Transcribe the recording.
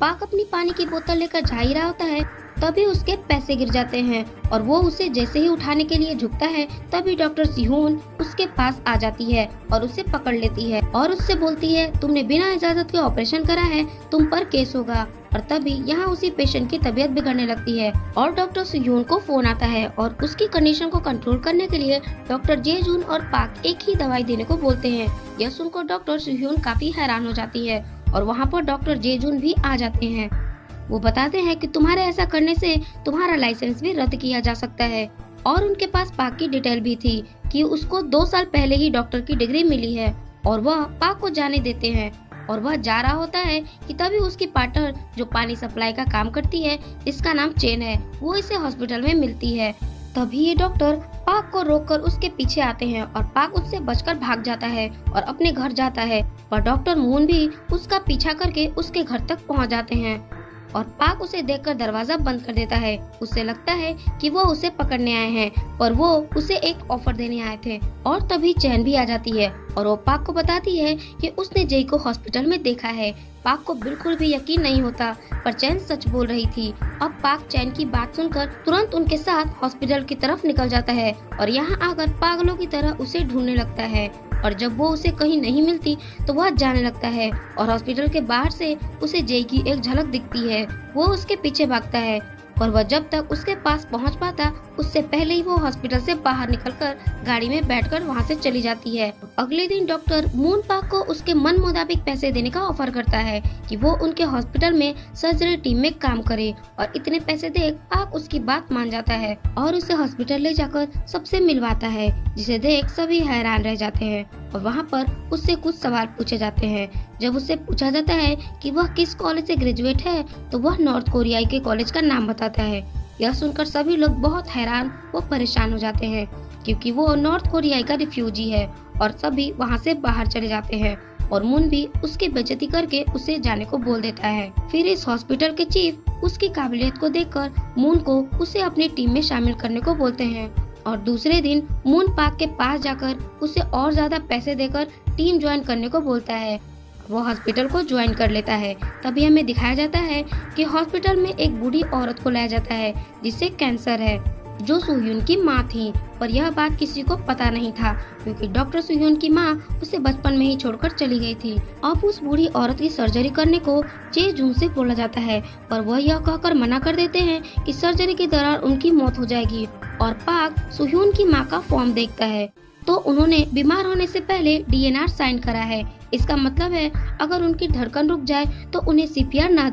पाक अपनी पानी की बोतल लेकर जा ही रहा होता है, तभी उसके पैसे गिर जाते हैं और वो उसे जैसे ही उठाने के लिए झुकता है, तभी डॉक्टर सिहोन उसके पास आ जाती है और उसे पकड़ लेती है और उससे बोलती है, तुमने बिना इजाजत के ऑपरेशन करा है, तुम पर केस होगा। और तभी यहाँ उसी पेशेंट की तबीयत बिगड़ने लगती है और डॉक्टर सिहोन को फोन आता है और उसकी कंडीशन को कंट्रोल करने के लिए डॉक्टर जेजून और पाक एक ही दवाई देने को बोलते हैं। यह सुनकर डॉक्टर सिहोन काफी हैरान हो जाती है और वहाँ पर डॉक्टर जेजून भी आ जाते हैं। वो बताते हैं कि तुम्हारे ऐसा करने से तुम्हारा लाइसेंस भी रद्द किया जा सकता है। और उनके पास पाक की डिटेल भी थी कि उसको 2 साल पहले ही डॉक्टर की डिग्री मिली है और वह पाक को जाने देते हैं। और वह जा रहा होता है कि तभी उसकी पार्टनर जो पानी सप्लाई का काम करती है, इसका नाम चेन है, वो इसे हॉस्पिटल में मिलती है। तभी ये डॉक्टर पाक को रोककर उसके पीछे आते हैं और पाक उससे बचकर भाग जाता है और अपने घर जाता है। पर डॉक्टर मून भी उसका पीछा करके उसके घर तक पहुंच जाते हैं और पाक उसे देखकर दरवाजा बंद कर देता है। उसे लगता है कि वो उसे पकड़ने आए हैं, पर वो उसे एक ऑफर देने आए थे। और तभी चैन भी आ जाती है और वो पाक को बताती है कि उसने जय को हॉस्पिटल में देखा है। पाक को बिल्कुल भी यकीन नहीं होता, पर चैन सच बोल रही थी। अब पाक चैन की बात सुनकर तुरंत उनके साथ हॉस्पिटल की तरफ निकल जाता है और यहाँ आकर पागलों की तरह उसे ढूंढने लगता है। और जब वो उसे कहीं नहीं मिलती तो वह जाने लगता है और हॉस्पिटल के बाहर से उसे जय की एक झलक दिखती है। वो उसके पीछे भागता है और वह जब तक उसके पास पहुंच पाता, उससे पहले ही वो हॉस्पिटल से बाहर निकलकर गाड़ी में बैठकर वहां से चली जाती है। अगले दिन डॉक्टर मून पाक को उसके मन मुताबिक पैसे देने का ऑफर करता है कि वो उनके हॉस्पिटल में सर्जरी टीम में काम करे और इतने पैसे देख पाक उसकी बात मान जाता है और उसे हॉस्पिटल ले जाकर सबसे मिलवाता है, जिसे देख सभी हैरान रह जाते हैं। और वहाँ पर उससे कुछ सवाल पूछे जाते हैं। जब उससे पूछा जाता है कि वह किस कॉलेज से ग्रेजुएट है, तो वह नॉर्थ कोरिया के कॉलेज का नाम बताता है। यह सुनकर सभी लोग बहुत हैरान व परेशान हो जाते हैं, क्योंकि वो नॉर्थ कोरिया का रिफ्यूजी है और सभी वहाँ से बाहर चले जाते हैं और मून भी उसकी बेइज्जती करके उसे जाने को बोल देता है। फिर इस हॉस्पिटल के चीफ उसकी काबिलियत को देखकर मून को उसे अपनी टीम में शामिल करने को बोलते हैं और दूसरे दिन मून पाक के पास जाकर उसे और ज्यादा पैसे देकर टीम ज्वाइन करने को बोलता है। वो हॉस्पिटल को ज्वाइन कर लेता है। तभी हमें दिखाया जाता है कि हॉस्पिटल में एक बूढ़ी औरत को लाया जाता है जिसे कैंसर है, जो सुह्यून की माँ थी। पर यह बात किसी को पता नहीं था, क्योंकि डॉक्टर सुह्यून की माँ उसे बचपन में ही छोड़कर चली गई थी। अब उस बूढ़ी औरत की सर्जरी करने को जे जून से बोला जाता है, पर वह यह कहकर मना कर देते हैं कि सर्जरी के दौरान उनकी मौत हो जाएगी। और पाक सुह्यून की माँ का फॉर्म देखता है तो उन्होंने बीमार होने से पहले DNR साइन करा है। इसका मतलब है अगर उनकी धड़कन रुक जाए तो उन्हें CPR ना